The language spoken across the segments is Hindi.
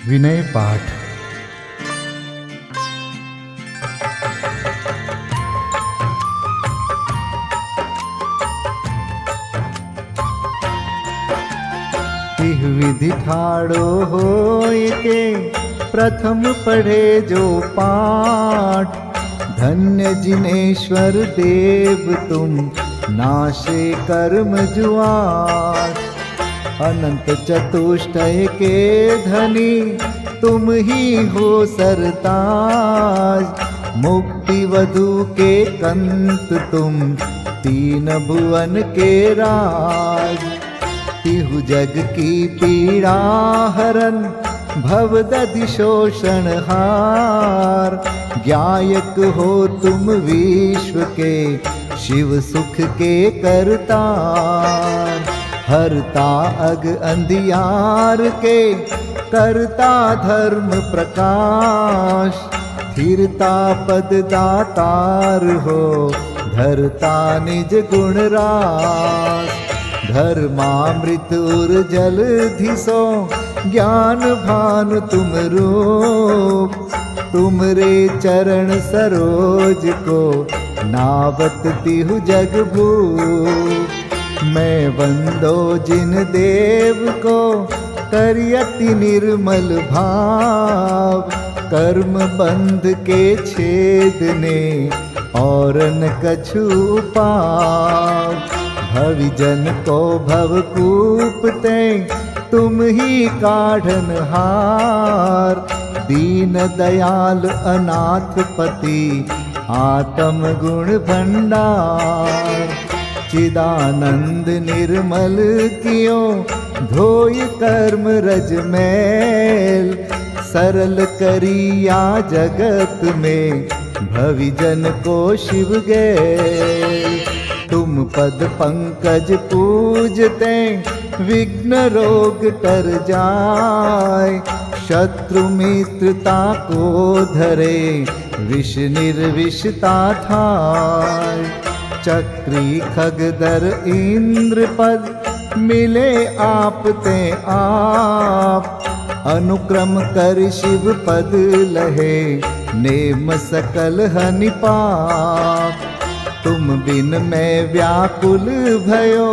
विनय पाठ। तिह विधि ठाड़ो होय के प्रथम पढ़े जो पाठ। धन्य जिनेश्वर देव तुम नाशे कर्म जुआट। अनंत चतुष्टय के धनी तुम ही हो सरताज। मुक्ति वधु के कंत तुम तीन भुवन के राज। तिहु जग की पीड़ा हरन भवदधि शोषण हार। ज्ञायक हो तुम विश्व के शिव सुख के करतार। हरता अग अंधियार के करता धर्म प्रकाश। स्थिरता पद दातार हो धरता निज गुण रास। धर्मामृत उर जल धिसो ज्ञान भानु तुम रूप। तुमरे चरण सरोज को नावत तिहु जग भूप। मैं वंदो जिन देव को करियति निर्मल भाव। कर्म बंध के छेदने और न कछु पाव। भविजन को भवकूपते तुम ही काढ़न हार। दीन दयाल अनाथ पति आत्म गुण भंडार। चिदानंद निर्मल कियो धोय कर्म रज मैल। सरल करिया जगत में भविजन को शिव गैल। तुम पद पंकज पूजते विघ्न रोग तर जाय। शत्रु मित्रता को धरे विष निर्विषता थाय। चक्री खगदर इंद्र पद मिले आप ते आप। अनुक्रम कर शिव पद लहे नेम सकल हनि पाप। तुम बिन मैं व्याकुल भयो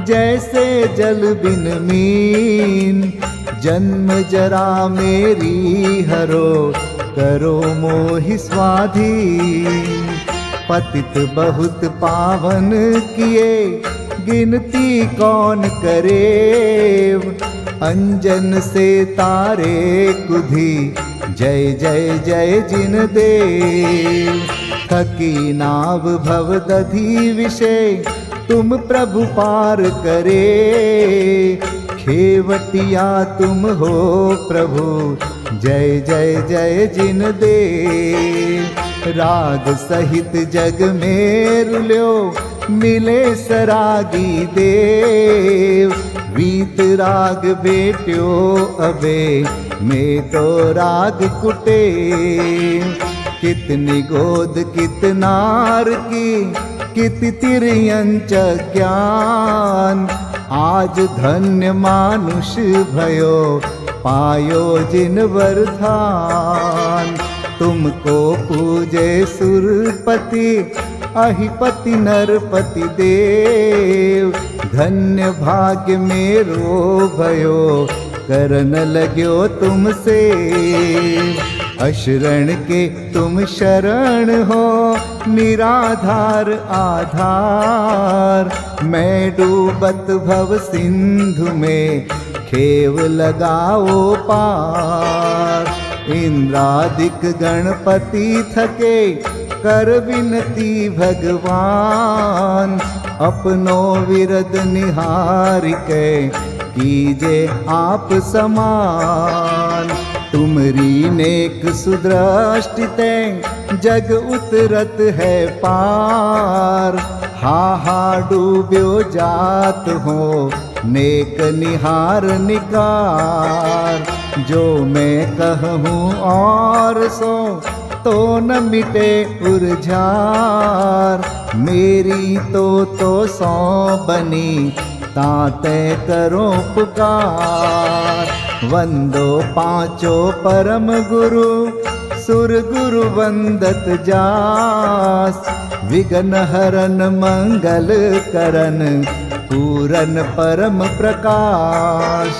जैसे जल बिन मीन। जन्म जरा मेरी हरो करो मोहि स्वाधीन। पतित बहुत पावन किए गिनती कौन करे। अंजन से तारे कुधी जय जय जय जिन देव। थकी नाव भवदधि विषय तुम प्रभु पार करे। खेवटिया तुम हो प्रभु जय जय जय जिन देव। राग सहित जग में रुल्यो मिले सरागी देव। वीत राग बेट्यो अबे में तो राग कुटे। कितनी गोद कितनार की कित तिर्यंच ज्ञान। आज धन्य मानुष भयो पायो जिन वरदान। तुमको पूजे सुरपति अहिपति नरपति देव। धन्य भाग्य मेरो भयो करन लग्यो तुमसे। अशरण के तुम शरण हो निराधार आधार। मैं डूबत भव सिंधु में खेव लगाओ पार। इंद्रादिक गणपति थके कर विनती भगवान। अपनो विरद निहार के कीजे आप समान। तुमरी नेक सुदृष्टिते जग उतरत है पार। हा डूब्यो जात हो नेक निहार निकार। जो मैं कहूँ और सो तो न मिटे उर्जार। मेरी तो सौ बनी ताते करो पुकार। वंदो पांचों परम गुरु, सुर गुरु वंदत जास। विघ्न हरन मंगल करन, पूरन परम प्रकाश।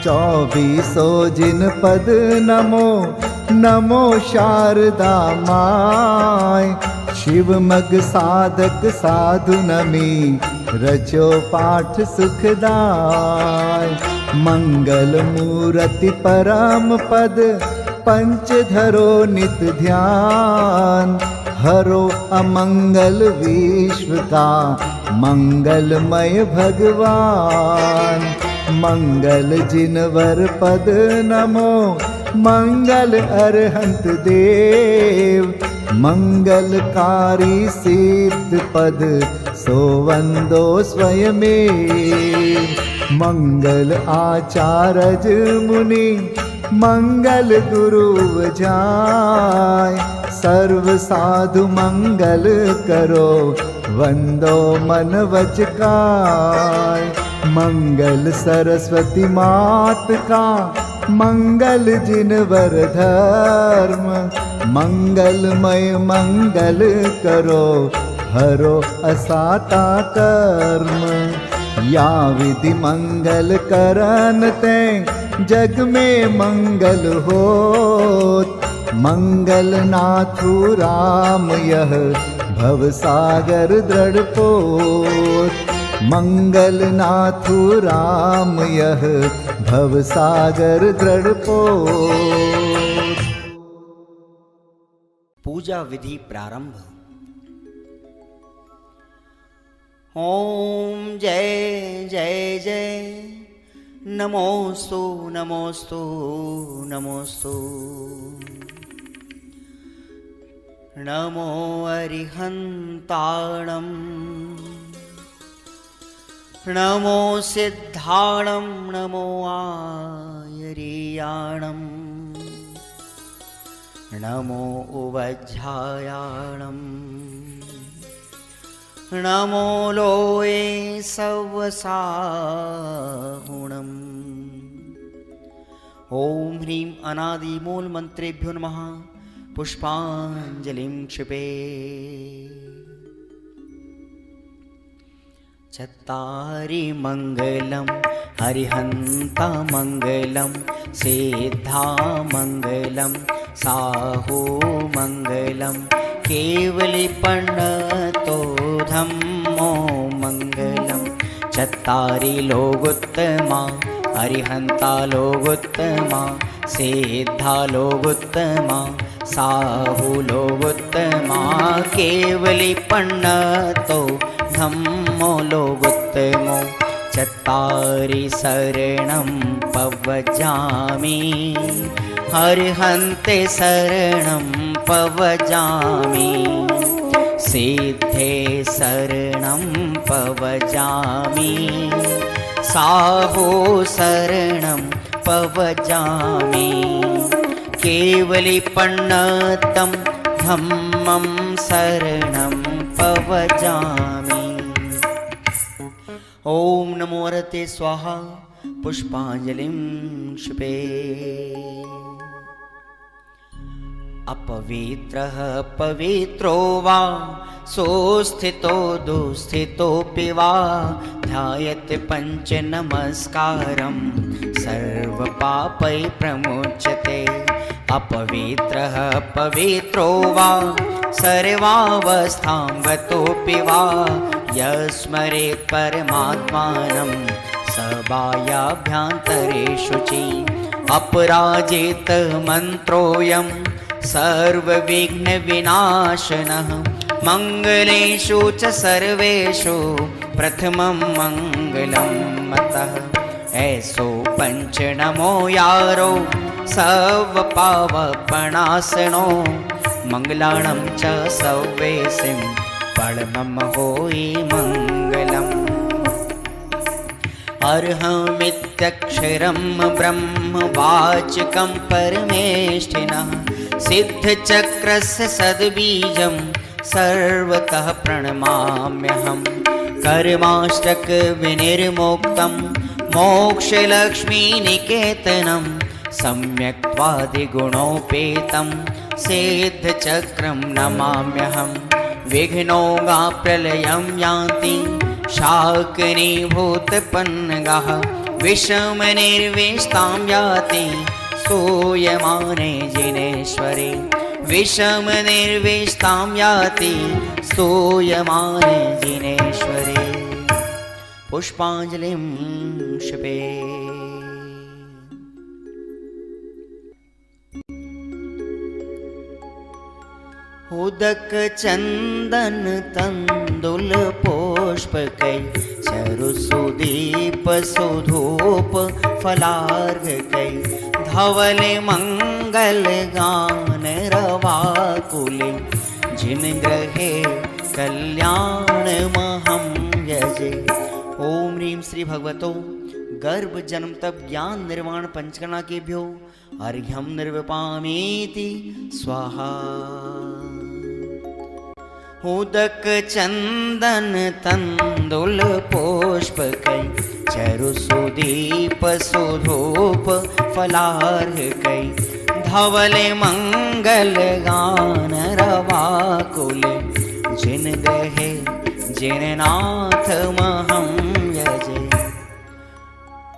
24 जिन पद नमो, नमो शारदा माय। शिव मग साधक साधु नमी, रचो पाठ सुखदाय। मंगल मूर्ति परम पद, पंच धरो नित ध्यान। हरो अमंगल विश्व का, मंगलमय भगवान। मंगल जिनवर पद नमो, मंगल अरहंत देव। मंगलकारी सिद्ध पद, सो वंदो स्वयमेव। मंगल आचारज मुनि, मंगल गुरु जाय। सर्व साधु मंगल करो, वंदो मन वच काय। मंगल सरस्वती मात का, मंगल जिनवर धर्म। मंगलमय मंगल करो, हरो असाता कर्म। या विधि मंगल करन ते, जग में मंगल होत। मंगल नाथु राम यह, भव सागर दृढ़ पोत। मंगल नाथु राम यह, भव सागर दृढ़ पोत। पूजा विधि प्रारंभ। ओम जय जय जय, नमोस्तु नमोस्तु नमोस्तु। नमो अरिहन्ताणं, नमो सिद्धाणं, नमो आयर्याणं। नमो उवज्झायाणं, नमो लोये सवसाहुणम्। ओम ह्रीं अनादिमूल मंत्रेभ्यो नमः। पुष्पांजलिं क्षिपे। चत्तारि मंगलम, हरिहंता मंगलम, सिद्धा मंगलम, साहू मंगलम, केवलीपन्नतो धम्मो मंगलम। चत्तारि लोगोत्तमा, हरिहंता लोगोत्तमा, सिद्धा लोगोत्तमा, साहू लोगोत्तमा, केवलीपन्नतो धम्मो लोगोत्तमो। चत्तारि शरणं पवजामि, हरिहन्ते शरणं पवजामि। सिद्धे शरणं पवजामि, साहो शरणं पवजामि। केवलीपन्नतं धम्मं शरणं पवजामि। ओम नमो हरते स्वाहा। पुष्पांजलिं क्षिपे। अपवित्रः पवित्रो वा, सोस्थितो दुस्थितोऽपि वा। ध्यायते पंच नमस्कारं, सर्वपापै प्रमुच्यते। अपवित्रः पवित्रो वा, सर्वावस्थां गतोऽपि वा। यस्मरेत् परमात्मानं, सबाह्याभ्यन्तरे शुचि। अपराजित मन्त्रोऽयं, सर्वविघ्नविनाशनः। मंगलेषु च सर्वेषु, प्रथमं मंगलं मतः। ऐसो पंच नमो यारो, सर्वपावपणासनो। मंगलाणं च सव्वेसिं, परमं होई मंगलम्। अर्हमित्यक्षरं ब्रह्म वाचकं परमेष्ठिनः। सिद्धचक्रस्य सद्बीजं, सर्वतः प्रणमाम्यहम्। कर्माष्टक विनिर्मुक्तं, मोक्षलक्ष्मीनिकेतनं सम्यक्त्वादिगुणोपेतं सिद्धचक्रं नमाम्यहं। विघ्नौघाप्रलयं यान्ति शाकिनीभूतपन्नगाः, विषमनिर्विष्टां याति स्तूयमाने जिनेश्वरे। विषमनिर्विष्टां याति स्तूयमाने जिनेश्वरे। पुष्पाञ्जलिं क्षिपे। उदक चंदन तंदुल पुष्पकै चरुसुदीप सुधूप फलार्घकै धवल मंगल गान रवाकुले जिन ग्रहे कल्याण महं यजे। ओम ह्रीं श्री भगवतो गर्भ जन्म तप ज्ञान निर्वाण पंचकर्णा केभ्यो अर्घ्यं निर्विपामीति स्वाहा। उदक चंदन तंदुल पुष्पकै चरुसुदीप सुधूप फलार्घकै धवल मंगल गान रवाकुल जिन ग्रहे जिन नाथ महं यजे।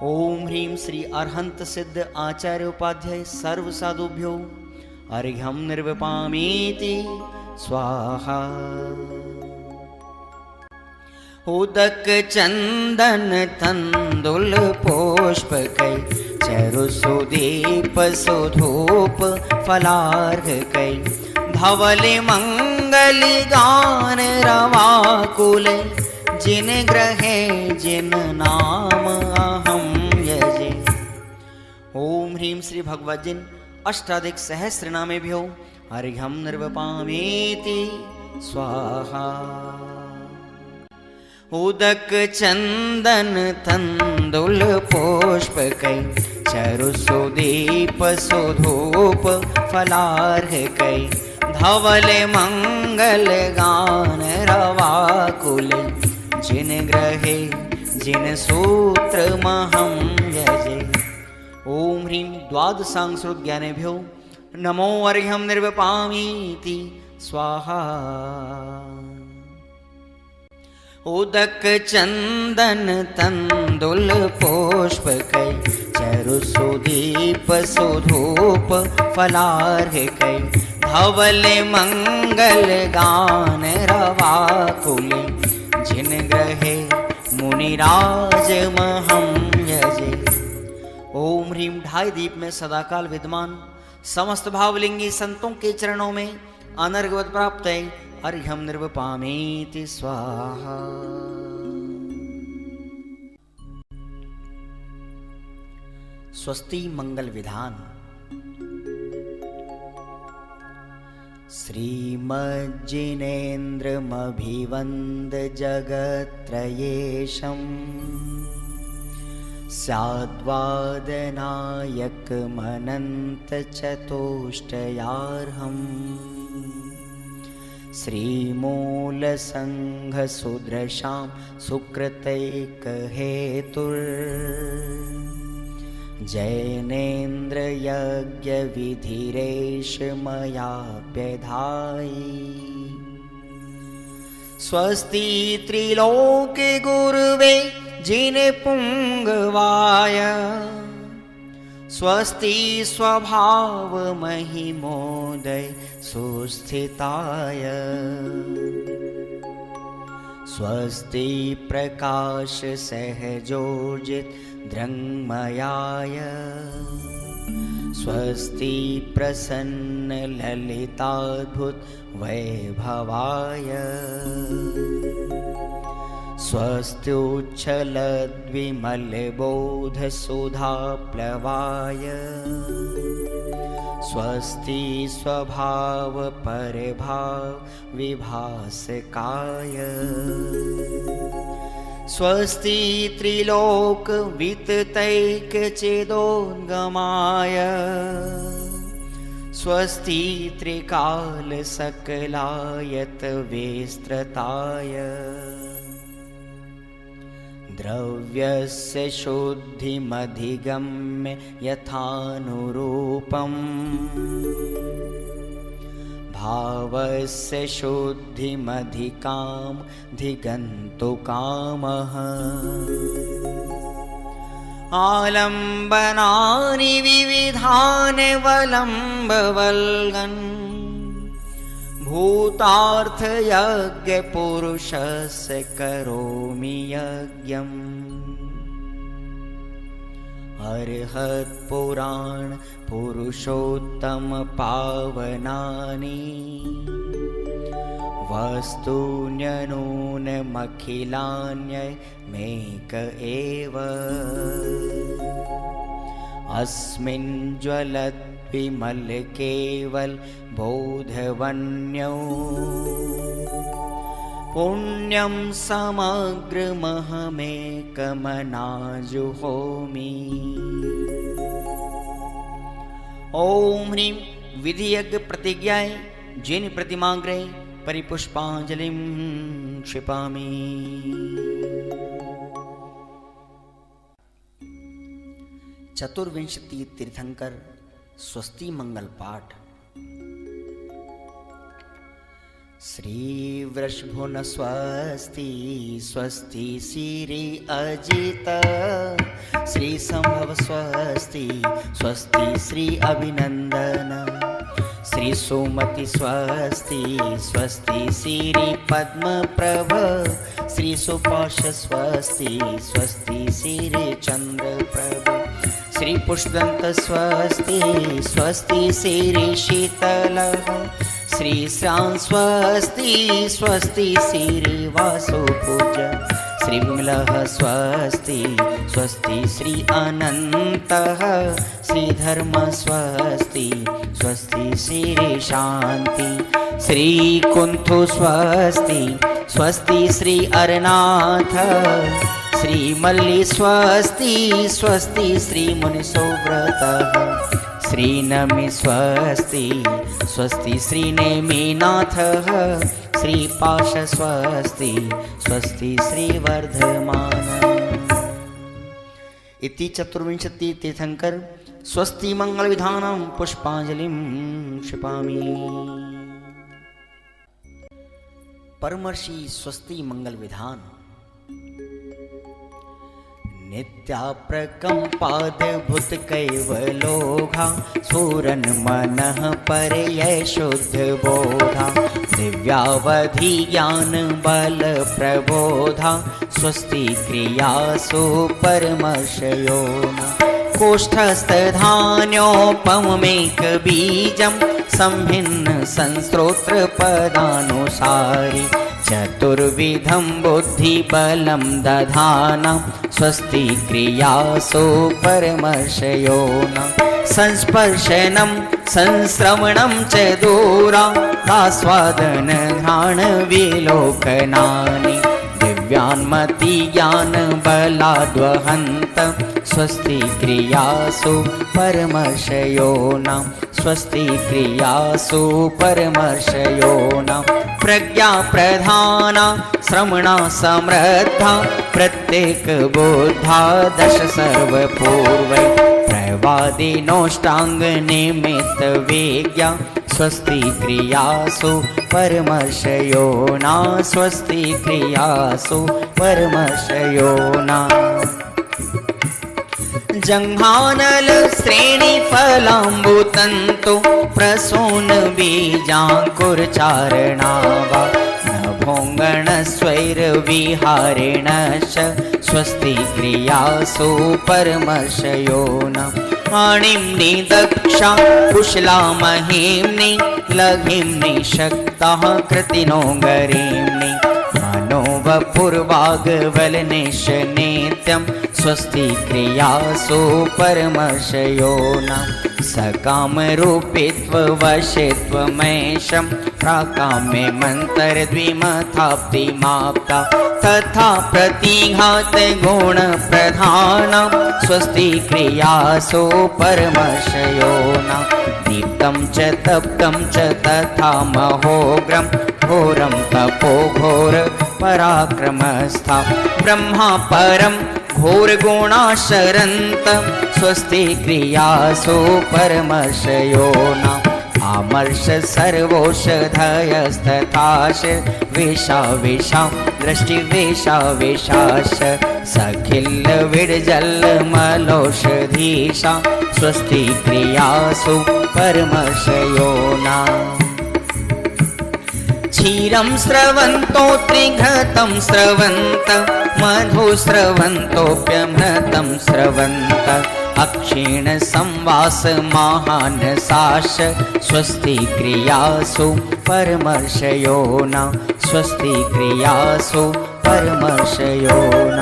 ओम ह्रीं श्री अरहंत सिद्ध आचार्य उपाध्याय सर्व साधुभ्यो अर्घ्यं निर्विपामीति स्वाहा। उदक चंदन तंदुल पुष्पकै चरुसुदीप सुधूप फलार्घकै धवल मंगल गान रवाकुल जिन ग्रहे जिन नाम अहं यजे। ओम ह्रीं श्री भगवद्जिन अष्टाधिक सहस्र नामेभ्यो अर्घ्यं निर्विपामीति स्वाहा। उदक चंदन तंदुल पुष्पकै चरुसुदीप सुधूप फलार्घकै धवल मंगल गान रवाकुल जिन ग्रहे जिन सूत्र महं यजे। ओम ह्रीं द्वादशांशोद्ज्ञानेभ्यो नमो अर्घ्यं निर्विपामीति स्वाहा। उदक चंदन तंदुल पुष्पकै चरुसुदीप सुधूप फलार्घकै धवल मंगल गान रवाकुल जिन ग्रहे मुनिराज महं यजे। ओम ह्रीं ढाई दीप में सदाकाल विद्यमान समस्त भावलिंगी संतों के चरणों में अनर्घवत प्राप्त है अर्घ्यं निर्विपामीति स्वाहा। स्वस्ति मंगल विधान। श्रीमज्जिनेन्द्रमभिवन्द जगत्त्रयेशम् स्याद्वादनायकमनन्तचतुष्टयार्हम् श्रीमूलसङ्घसुदृशां सुकृतैकहेतुर्जैनेन्द्रयज्ञविधिरेश मयाप्यधायि। स्वस्ति त्रिलोके गुरुवे जिनपुङ्गवाय स्वस्ति स्वभाव महिमोदय सुस्थिताय। स्वस्ति प्रकाश सहजोजित दृङ्मयाय स्वस्ति प्रसन्न ललिताद्भुत वैभवाय। स्वस्त्युच्छलद्विमलबोधसुधाप्लवाय स्वस्ति स्वभाव परभाव विभासकाय। स्वस्ति त्रिलोक विततैकचेदोद्गमाय स्वस्ति त्रिकाल सकलायत विस्तृताय। द्रव्यस्य शुद्धिमधिगम्य यथानुरूपम् भावस्य शुद्धिमधिकाम् धिगन्तु कामः आलम्बनानि विविधानि वलम्बवल्गन् भूतार्थयज्ञपुरुषस्य करोमि यज्ञम् अर्हत्पुराण पुरुषोत्तम पावनानि वस्तून्यनूनमखिलान्यमेक एव अस्मिन् ज्वलद्विमल केवल बोधवन्यो पुण्यं समग्रमहमेकमनाजुहोमि। ओम ह्रीं विधियज्ञ प्रतिज्ञाय जिन प्रतिमाग्रे परिपुष्पांजलिं क्षिपामि। चतुर्विंशति तीर्थंकर स्वस्ति मंगल पाठ। श्री वृषभुन स्वस्ति स्वस्ति श्री अजित श्री संभव स्वस्ति स्वस्ति श्री अभिनंदन श्री सुमति स्वस्ति स्वस्ति श्री पद्म प्रभ श्री सुपाश स्वस्ति स्वस्ति श्री चंद्र प्रभ श्री पुष्पदंत स्वस्ति स्वस्ति श्री शीतल श्री श्याम स्वस्ति स्वस्ति श्री वासुपूज श्री विमलः स्वस्ति स्वस्ति श्री अनन्तः श्री धर्म स्वस्ति स्वस्ति श्री शांति श्री कुंथु स्वस्ति स्वस्ति श्री अरनाथ श्री मल्ली स्वस्ति स्वस्ति श्री मुनिसोव्रतः श्री नमि स्वस्ति स्वस्ति श्री नेमिनाथः श्री पाश स्वस्ति स्वस्ति श्री वर्धमान। इति चतुर्विंशति तीर्थंकर स्वस्ति मंगल विधानं पुष्पांजलिं क्षिपामि। परमर्षि स्वस्ति मंगल विधान। नित्याप्रकम्पाद्भुत कैवलोघा सूरन मनः परयै शुद्ध बोधा दिव्यावधि ज्ञान बल प्रबोधा स्वस्ति क्रियासु परमर्षयोना कोष्ठस्थधान्योपमेक बीजं संभिन्न संस्रोत्र पदानुसारि चतुर्विधं बुद्धिबलं दधाना स्वस्ति क्रियासु परमर्षयोना संस्पर्शनं संश्रवणं च दूरादास्वादन घ्राण विलोकनानि दिव्यान्मति ज्ञान बलाद्वहन्त स्वस्ति क्रियासु परमर्षयोना स्वस्ति क्रियासु परमर्षयोना प्रज्ञा प्रधाना श्रवणा समृद्धा प्रत्येक बोधा दश सर्वपूर्वै प्रवादिनोष्टांग निमित्त वेज्ञा स्वस्ति क्रियासु परमर्षयोना स्वस्ति क्रियासु परमर्षयोना जंघानल श्रेणी फलाम्बुतंतु प्रसून बीजांकुरचारणावा नभोंगण स्वैर विहारेणश्च स्वस्ति क्रियासु परमर्षयोना आणिम्नि दक्षा कुशला महिम्नि लघिम्नि शक्ताः कृतिनो गरीम्नि मनोवपुर्वाग्वलनिश नित्यं स्वस्ति क्रियासु परमर्षयोना सकामरूपित्ववशित्वमेशं प्राकाम्ये मन्तरद्विमथाप्तिमाप्ता तथा प्रतिघात गुणप्रधानं स्वस्ति क्रियासु परमर्षयोना दीप्तं च तप्तं च तथा महोग्रं घोरं तपो घोर पराक्रमस्था ब्रह्मा परं घोरगुणाशरन्त स्वस्ति क्रियासु परमर्षयो न आमर्ष सर्वौषधयस्तथाश वेशा वेशा दृष्टिवेशा वेशाश सखिल विडजल मलौषधीशा स्वस्ति क्रियासु परमर्षयो न क्षीरं स्रवन्तो त्रिघृतं स्रवन्त मधु स्रवन्तोऽप्यमृतं स्रवन्त अक्षीण संवास महानसाश स्वस्ति क्रियासु परमर्षयो न स्वस्ति क्रियासु परमर्षयो न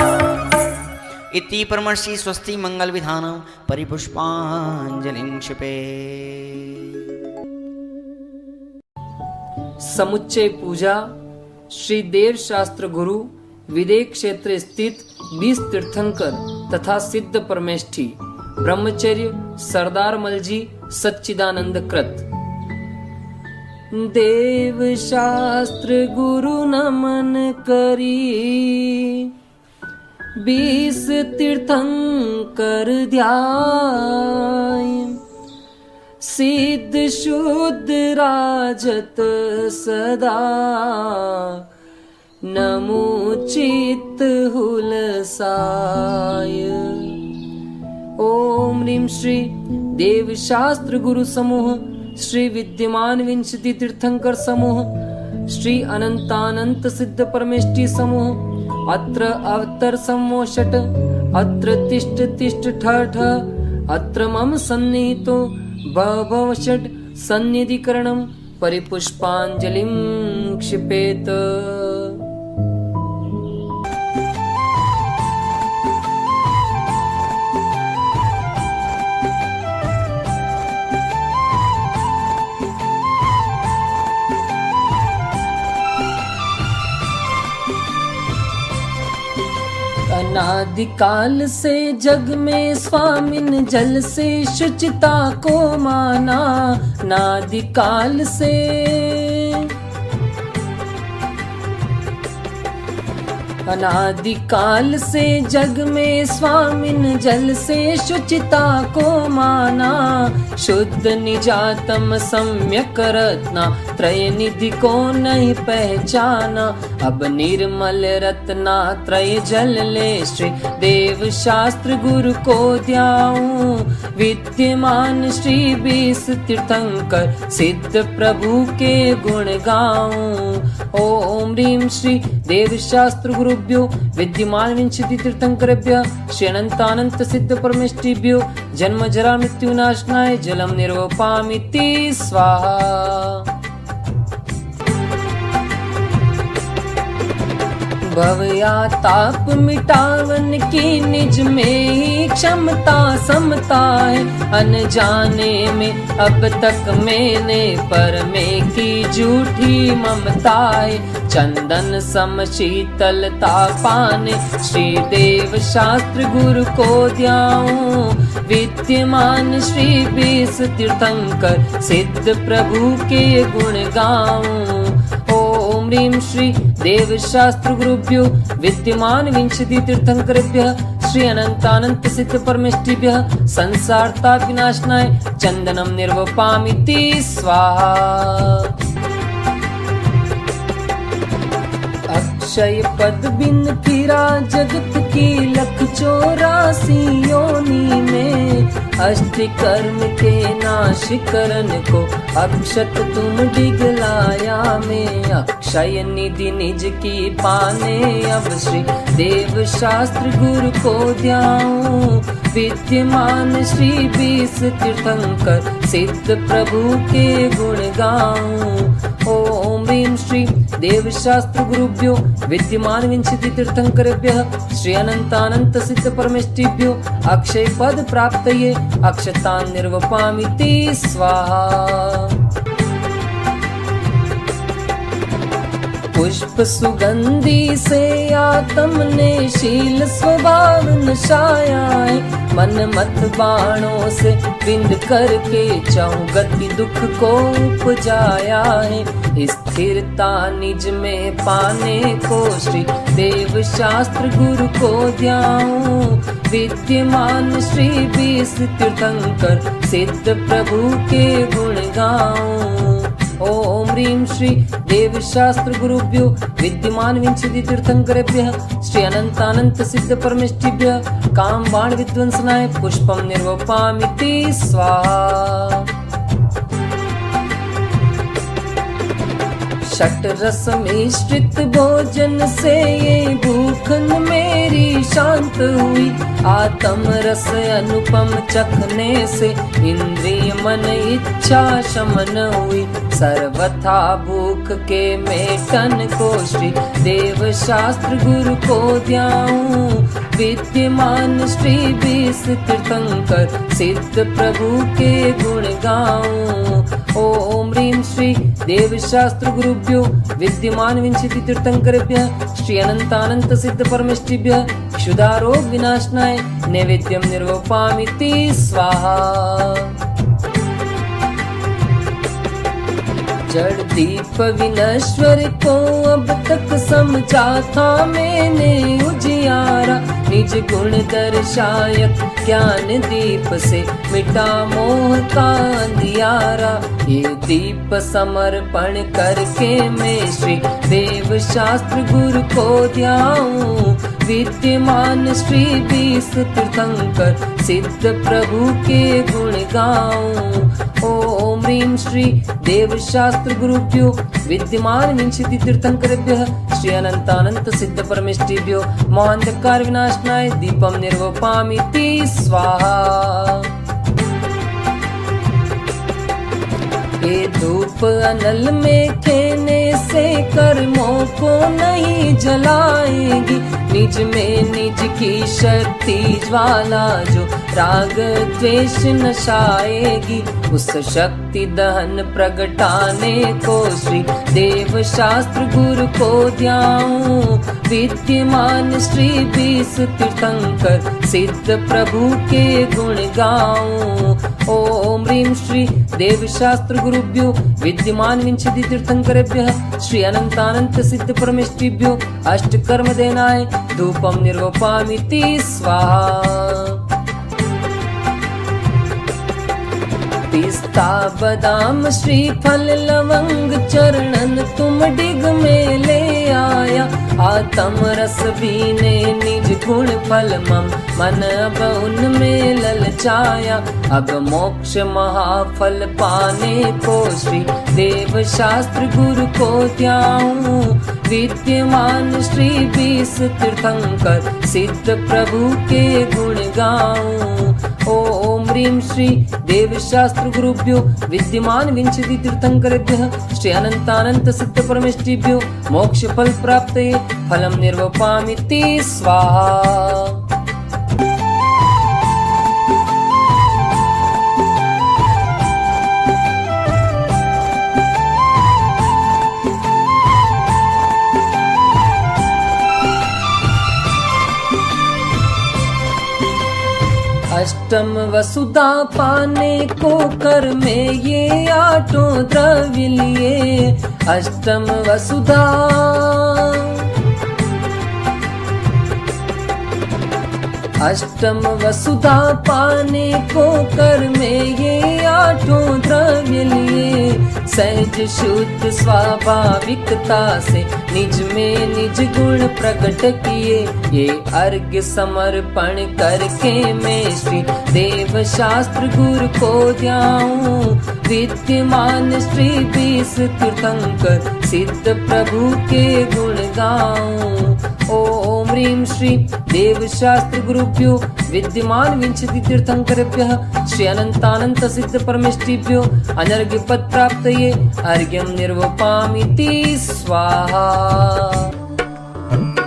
इति परमर्षि स्वस्ति मंगल विधानं परिपुष्पाञ्जलिं क्षिपे। समुच्चय पूजा श्री देव शास्त्र गुरु विदेह क्षेत्र स्थित 20 तीर्थंकर तथा सिद्ध परमेष्ठी ब्रह्मचर्य सरदार मलजी सच्चिदानंद कृत। देव शास्त्र गुरु नमन करी 20 तीर्थंकर ध्याय सिद्ध शुद्ध राजत सदा नमो चित्त हुलसाय। ओम ह्रीं श्री देव शास्त्र गुरु समूह श्री विद्यमान विंशति तीर्थंकर समूह श्री अनंतानंत सिद्ध परमेष्ठी समूह अत्र अवतर समोषट अत्र तिष्ठ तिष्ठ ठ ठ अत्र मम सन्निहितो भव षट् सन्निधिकरणं परिपुष्पाञ्जलिं क्षिपेत। अनादिकाल से जग में स्वामिन जल से शुचिता को माना नादिकाल से अनादिकाल से जग में स्वामिन जल से शुचिता को माना शुद्ध निजातम सम्यक रत्ना त्रय निधि को नहीं पहचाना अब निर्मल रत्ना त्रय जल ले श्री देव शास्त्र गुरु को ध्याऊं विद्यमान श्री 20 तीर्थंकर सिद्ध प्रभु के गुण गाऊं। ओम ह्रीं श्री देव शास्त्र गुरुभ्यो विद्यमान विंशति तीर्थंकरेभ्यः श्री अनंतानंत सिद्ध परमेष्ठिभ्यो जन्म जरा मृत्यु नाशनाय जलम निर्वपामिति स्वाहा। भव या ताप मिटावन की निज में ही क्षमता समता है अनजाने में अब तक मैंने पर में की झूठी ममता है चंदन सम शीतलता पाने श्री देव शास्त्र गुरु को ध्याऊं विद्यमान श्री 20 तीर्थंकर सिद्ध प्रभु के गुण गाऊं। ओम ह्रीं श्री देव शास्त्र गुरुभ्यो विद्यमान विंशति तीर्थंकरेभ्यः श्री अनंतानंत सिद्ध परमेष्ठिभ्यः संसार ताप विनाशनाय चंदनम निर्वपामिति स्वाहा। अक्षय पद बिन फिरा जगत की लख 84 योनि में अष्ट कर्म के नाश करन को अक्षत तुम डिगलाया में अक्षय निधि निज की पाने अब श्री देव शास्त्र गुरु को ध्याऊं विद्यमान श्री 20 तीर्थंकर सिद्ध प्रभु के गुण गाऊं। ओम ह्रीं श्री देव शास्त्र गुरुभ्यो विद्यमान विंशति तीर्थंकरेभ्यः श्री अनंतानंत सिद्ध परमेष्ठिभ्यो अक्षय पद प्राप्तये अक्षतान् निर्वपामिति स्वाहा। पुष्प सुगंधी से आत्म ने शील स्वभाव नशाया है। मन मत बाणों से बिंद करके चाहूं गति दुख को उपजाया है। स्थिरता निज में पाने को श्री देव शास्त्र गुरु को ध्याऊं। विद्यमान श्री 20 तीर्थंकर सिद्ध प्रभु के गुण गाऊं। ओम ह्रीं श्री देव शास्त्र गुरुभ्यो विद्यमान विंशति तीर्थंकरेभ्यः श्री अनंतानंत सिद्ध परमेष्ठिभ्यः काम बाण विध्वंसनाय पुष्पम निर्वपामिति स्वाहा। षट रस मिश्रित भोजन से ये भूखन मेरी शांत हुई। आत्म रस अनुपम चखने से इंद्रिय मन इच्छा शमन हुई। सर्वथा भूख के मेटन को श्री देव शास्त्र गुरु को ध्याऊं। विद्यमान श्री 20 तीर्थंकर सिद्ध प्रभु के गुण गाऊं। ओम ह्रीं श्री देव शास्त्र गुरुभ्यो विद्यमान विंशति तीर्थंकरेभ्यः श्री अनंतानंत सिद्ध परमेष्ठिभ्यः क्षुधारोग विनाशनाय नैवेद्यम निर्वपामिति स्वाहा। जड़ दीप विनश्वर को अब तक समझा था मैंने उजियारा। निज गुण दर्शायक ज्ञान दीप से मिटा मोह का अंधियारा। ये दीप समर्पण करके मैं श्री देव शास्त्र गुरु को ध्याऊं। विद्यमान श्री 20 तीर्थंकर सिद्ध प्रभु के गुण गाऊं। ओम ह्रीं श्री देव शास्त्र गुरुभ्यो विद्यमान विंशति तीर्थंकरेभ्यः श्री अनंतानंत सिद्ध परमेष्ठिभ्यो मोहांधकार विनाशनाय दीपम निर्वपामिति स्वाहा। ये धूप अनल में खेने से कर्मों को नहीं जलाएगी। निज में निज की शक्ति ज्वाला जो राग द्वेष नशाएगी। उस शक्ति दहन प्रगटाने को श्री देव शास्त्र गुरु को ध्याऊं। विद्यमान श्री 20 तीर्थंकर सिद्ध प्रभु के गुण गाऊं। ओम ह्रीं श्री देव शास्त्र गुरुभ्यो विद्यमान विंशति तीर्थंकरेभ्यः श्री अनंतानंत सिद्ध परमेष्ठिभ्यो अष्ट कर्म देनाय धूपम निर्वपामिति स्वाहा। पिस्ता बादाम श्रीफल लवंग चरणन तुम डिग में ले आया। आत्म रस बीने निज गुण फल मम मन अब उनमें ललचाया। अब मोक्ष महाफल पाने को श्री देव शास्त्र गुरु को ध्याऊं। विद्यमान श्री 20 तीर्थंकर सिद्ध प्रभु के गुण गाऊं। ओम ह्रीं श्री देव शास्त्र गुरुभ्यो विद्यमान विंशति तीर्थंकरेभ्यः श्री अनंतानंत सिद्ध परमेष्ठिभ्यो मोक्ष फल प्राप्तये फलम निर्वपामिति स्वाहा। अष्टम वसुधा पाने को कर में ये आठों द्रव्य लिए। अष्टम वसुधा अष्टम वसुधा पाने को कर में ये आठों द्रव्य लिए। सहज शुद्ध स्वाभाविकता से निज में निज गुण प्रकट किए। ये अर्घ्य समर्पण करके मैं श्री देव शास्त्र गुरु को ध्याऊं। विद्यमान श्री 20 तीर्थंकर सिद्ध प्रभु के गुण गाऊं। ओम ह्रीं श्री देव शास्त्र गुरुभ्यो विद्यमान विंशति तीर्थंकरेभ्यः श्री अनंतानंत सिद्ध परमेष्ठिभ्यो अनर्घ्य पद प्राप्तये अर्घ्यम निर्वपामिति स्वाहा।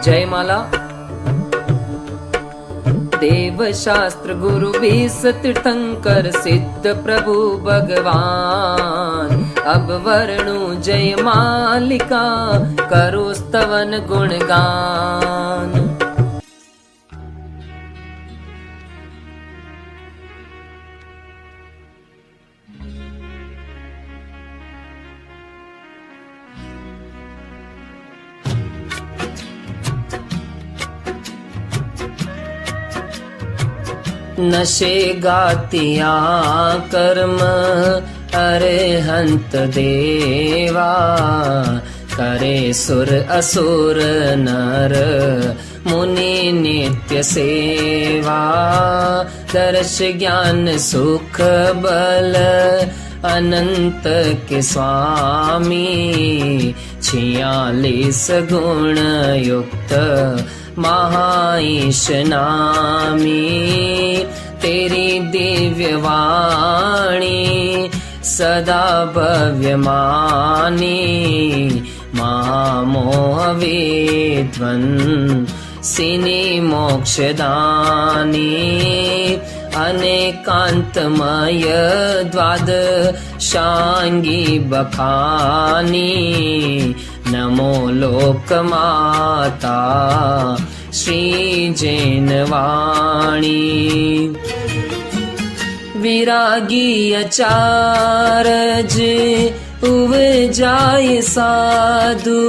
जय माला। देव शास्त्र गुरु 20 तीर्थंकर सिद्ध प्रभु भगवान अब वर्णु जय मालिका, करो स्तवन गुणगान। नशे गातिया कर्म अरहंत देवा, करे सुर असुर नर मुनि नित्य सेवा। दर्श ज्ञान सुख बल अनंत के स्वामी, 46 गुण युक्त महाईश नामी। तेरी दिव्य वाणी सदा भव्य मानी, महामोह विध्वंसिनी मोक्षदानी। अनेकांतमय द्वादशांगी बखानी, नमो लोकमाता श्री जैनवाणी। विरागी अचारज उपजाय साधु,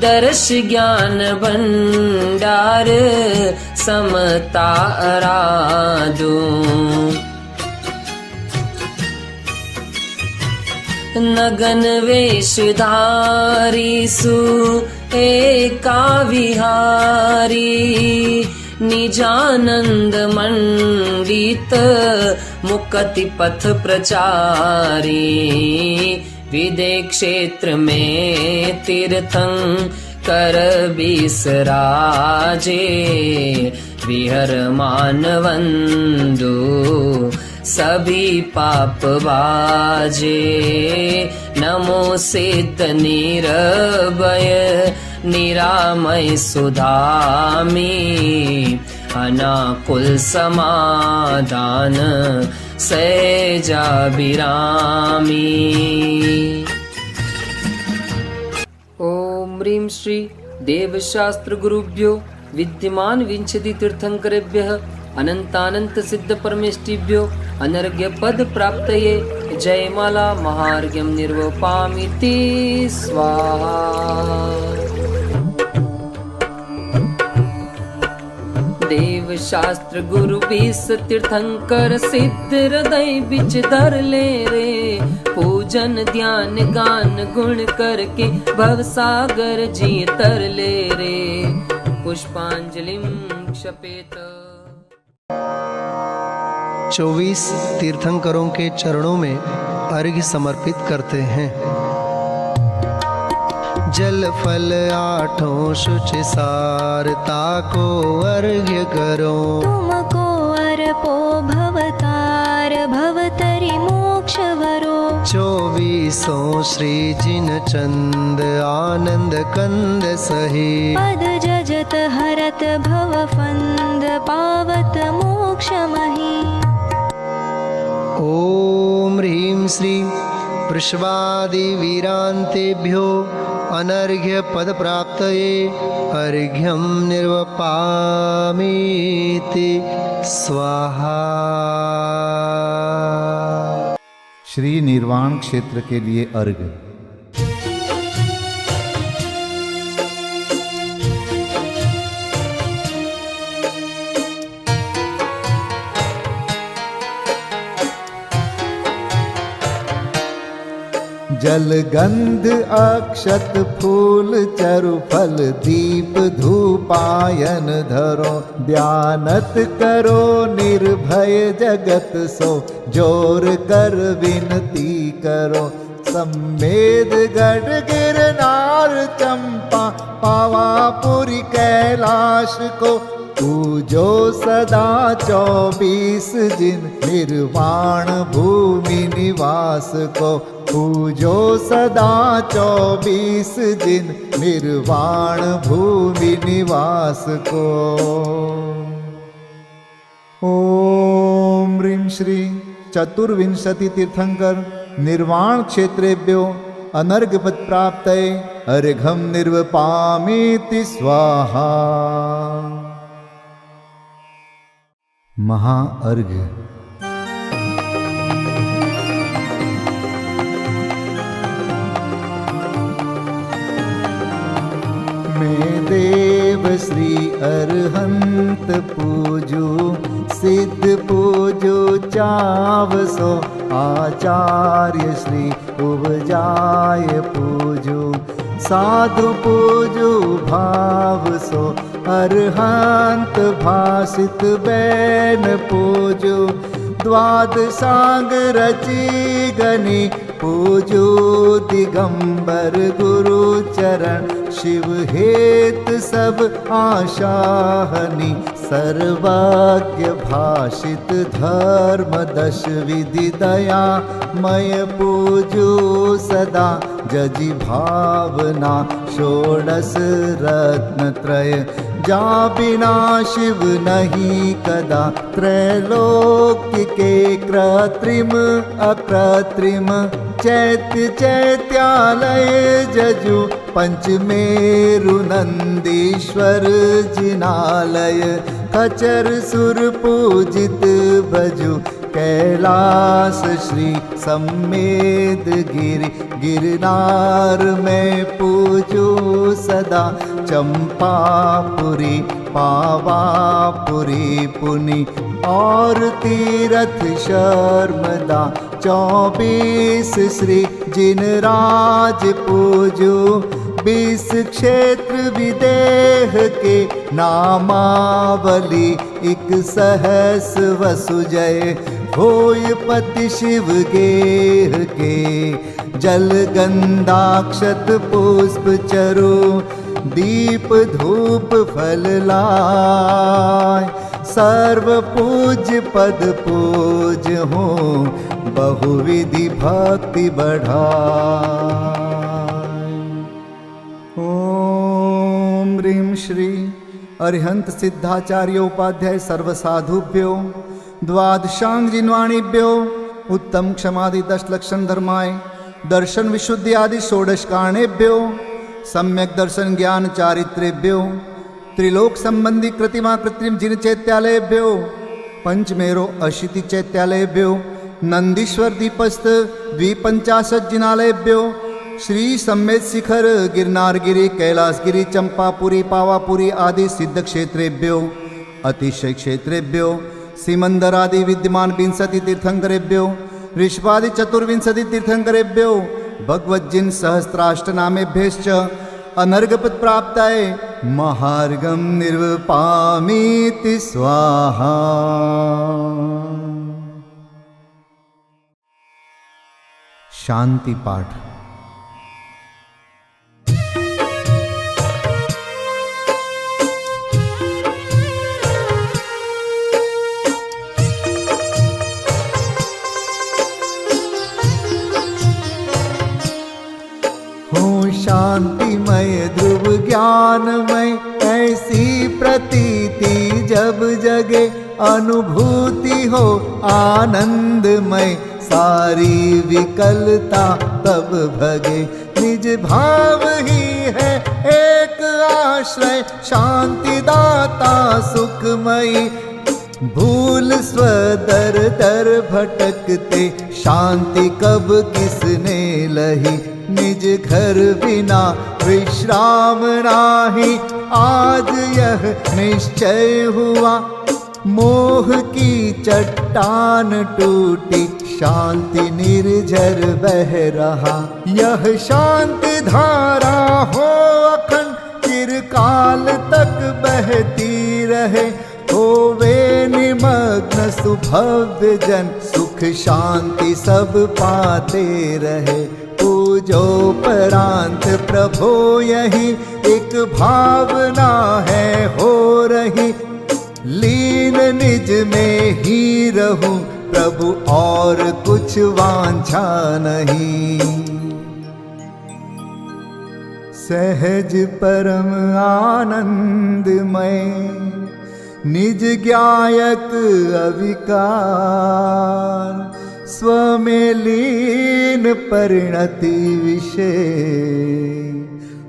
दर्श ज्ञान भंडार समता आराधू। नगन वेशधारी सु एका विहारी, निजानंद मंडित मुक्ति पथ प्रचारी। विदेह क्षेत्र में तीर्थंकर बिसराजे, विहर मानवंदु सभी पाप बाजे। नमो सिद्ध निरभय निरामय सुधामी, अनाकुल समाधान सहजाभिरामी। ओम ह्रीं श्री देवशास्त्र गुरुभ्यो विद्यमान विंशति तीर्थंकरेभ्यः अनंतानंत सिद्ध परमेष्टिभ्यो अनर्घ्य पद प्राप्तये जयमाला महार्घ्यं निर्वपामिति स्वाहा। देव शास्त्र गुरु 20 तीर्थंकर सिद्ध हृदय बिच धर ले रे। पूजन ध्यान गान गुण करके भव सागर जी तर ले रे। पुष्पांजलिं क्षपेत। 24 तीर्थंकरों के चरणों में अर्घ्य समर्पित करते हैं। जल फल आठों शुचि सारता को अर्घ्य करो। तुमको अर्पो भवतार भवतरि मोक्ष वरो। 24 श्री जिन चंद आनंद कंद सही। पद जजत हरत भव फंद पावत मोक्ष मही। ओम ह्रीं श्री वृषभादि वीरांतेभ्यो अनर्घ्य पद प्राप्तये अर्घ्यं निर्वपामीति स्वाहा। श्री निर्वाण क्षेत्र के लिए अर्घ्य। जल गंध अक्षत फूल चरु फल दीप धूपायन धरो। ध्यानत करो निर्भय जगत सो जोर कर विनती करो। सम्मेद गढ़ गिरनार चंपा पावापुरी कैलाश को पूजो सदा 24 जिन निर्वाण भूमि निवास को। पूजो सदा 24 जिन निर्वाण भूमि निवास को। ओम ह्रीं श्री चतुर्विंशति तीर्थंकर निर्वाण क्षेत्रेभ्यो अनर्घपद प्राप्तये अर्घम निर्वपामीति स्वाहा। महाअर्घ। मैं देव श्री अरहंत पूजू सिद्ध पूजू चावसो आचार्य श्री उपजाय पूजू साधु पूजू भाव सो अरहंत भासित बैन पूजू द्वादशांग रची गनी पूजू दिगंबर गुरु चरण शिव हेत सब आशाहनि सर्वज्ञ भाषित धर्म दश विधि दया मय पूजू सदा जजि भावना षोडश रत्न त्रय जा बिना शिव नहीं कदा त्रैलोक्य के कृत्रिम अकृत्रिम चैत्य चैत्यालय जजु पंचमेरु नंदीश्वर जिनालय खचर सुर पूजित बजु कैलास श्री सम्मेद गिरि गिरनार में पूजू सदा चंपापुरी पावापुरी पुनि और तीरथ शर्मदा 24 श्री जिनराज पूजू 20 क्षेत्र विदेह के नामावली 1 सहस वसुजय होय पति शिव गेह के जल गंधाक्षत पुष्प चरु दीप धूप फल लाय सर्व पूज्य पद पूज हो बहुविधि भक्ति बढ़ाय। ओम ह्रीं श्री अरिहंत सिद्धाचार्योपाध्याय सर्वसाधुभ्यो द्वादशांग जिन्वाणीभ्यो उत्तम क्षमादि 10 लक्षण धर्माय दर्शन विशुद्धि आदि 16 कारणेभ्यो सम्यक दर्शन ज्ञान चारित्रेभ्यो त्रिलोक संबंधी कृतिमा कृत्रिम जिन चैत्यालयभ्यो पंचमेरो अशीति चैत्यालयभ्यो नंदीश्वर दीपस्थ 250 जिनालयभ्यो श्री सम्मेद शिखर गिरनारगिरी कैलासगिरी चंपापुरी पावापुरी आदि सिद्ध क्षेत्रेभ्यो अतिशय क्षेत्रेभ्यो सिमंदरादि विद्यमान 20 तीर्थंकरेभ्यो ऋषभादि 24 तीर्थंकरेभ्यो भगवज्जिन सहस्राष्टनामेभ्यश्च अनर्घपद प्राप्ताय महार्घम निर्वपामीति स्वाहा। शांति पाठ। शांतिमय ध्रुव ज्ञानमय ऐसी प्रतीति जब जगे अनुभूति हो आनंदमय सारी विकलता तब भगे निज भाव ही है एक आश्रय शांति दाता सुखमयी भूल स्वदर दर भटकते शांति कब किसने लही निज घर बिना विश्राम नाही आज यह निश्चय हुआ मोह की चट्टान टूटी शांति निर्झर बह रहा यह शांति धारा हो अखंड चिरकाल तक बहती रहे होवे निमग्न सुभव्य जन सुख शांति सब पाते रहे पूजोपरांत प्रभो यही एक भावना है हो रही लीन निज में ही रहूं प्रभु और कुछ वांछा नहीं सहज परम आनंदमय निज ज्ञायक अविकार स्व में लीन परिणति विषय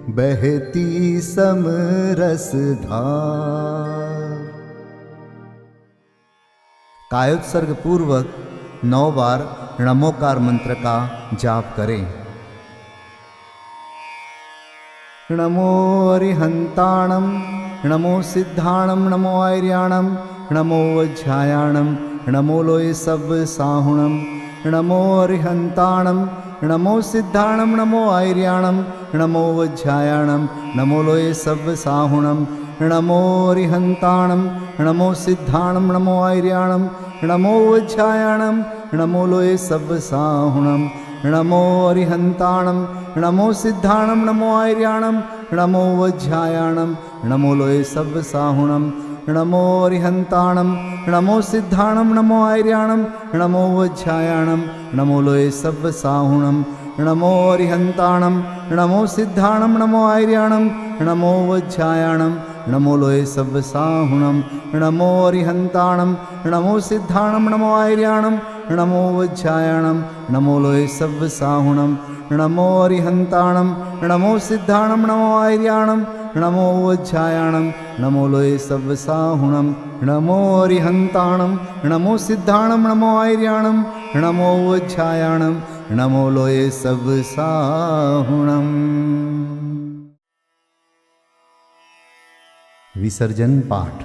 बहती समरस धार। कायोत्सर्ग पूर्वक 9 बार नमोकार मंत्र का जाप करें। नमो अरिहंताणं, नमो सिद्धाणं, नमो आर्याणं, नमो वज्रायाणं, नमो लोय सब साहुणं। नमो अरिहंताणं, नमो सिद्धाणं, नमो आर्याणं, नमो वज्रायाणं, नमो लोय सब साहुणं। नमो अरिहंताणं, नमो सिद्धाणं, नमो आर्याणं, नमो वज्रायाणं, नमो लोय सब साहुणं। नमो अरिहंताणं, नमो सिद्धाणं, नमो आर्याणं, नमो वज्रायाणं, नमो लोय सब साहुणं। नमो अरिहंताणं, नमो सिद्धाणं, नमो आर्याणं, नमो वज्रायाणं, नमो लोय सब साहुणं। नमो अरिहंताणं, नमो सिद्धाणं, नमो आर्याणं, नमो वज्रायाणं, नमो लोय सब साहुणं। नमो अरिहंताणं, नमो सिद्धाणं, नमो आर्याणं, नमो वज्रायाणं, नमो लोय सब साहुणं। नमो अरिहंताणं, नमो सिद्धाणं, नमो आर्याणं, नमो वज्रायाणं, नमो लोय सब साहुणं। नमो अरिहंताणं, नमो सिद्धाणं, नमो आर्याणं, नमो वज्रायाणं, नमो लोय सब साहुणं। विसर्जन पाठ।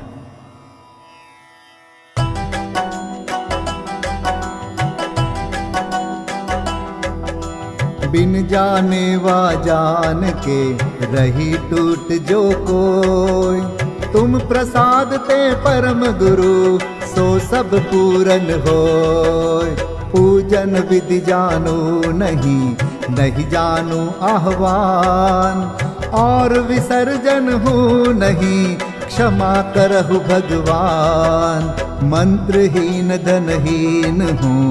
बिन जाने वा जान के रही टूट जो कोई, तुम प्रसाद ते परम गुरु सो सब पूरन होय। पूजन विधि जानो नहीं, नहीं जानो आह्वान, और विसर्जन हूँ नहीं, क्षमा करहु भगवान। मंत्रहीन धनहीन हूँ,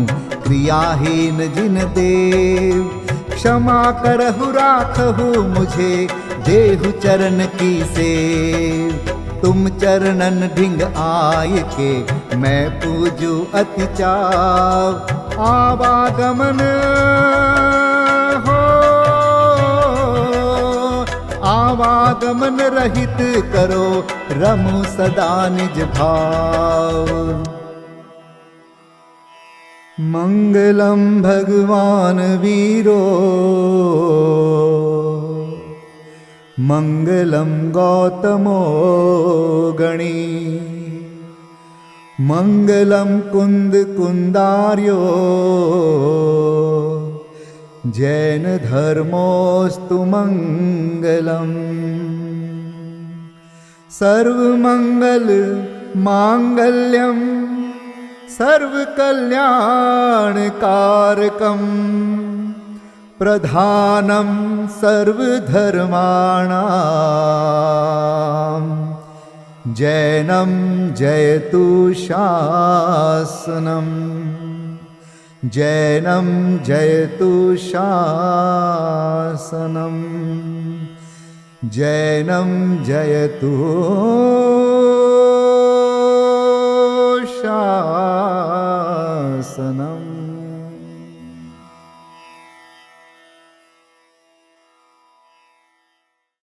क्रियाहीन जिन देव, क्षमा करहु राखहु मुझे, देहु चरण की सेव। तुम चरणन ढिंग आय के, मैं पूजू अति चाव। आवागमन हो, आवागमन रहित करो, रमु सदा निज भाव। मंगलम भगवान वीरो, मंगलम गौतमो गणी, मंगलम कुंद कुंदार्यो, जैन धर्मोस्तु मंगलम। सर्वमंगल मांगल्यम, सर्वकल्याणकारकं, प्रधानं सर्वधर्माणां, जैनं जयतु शासनं, जैनं जयतु शासनं, जैनं जयतु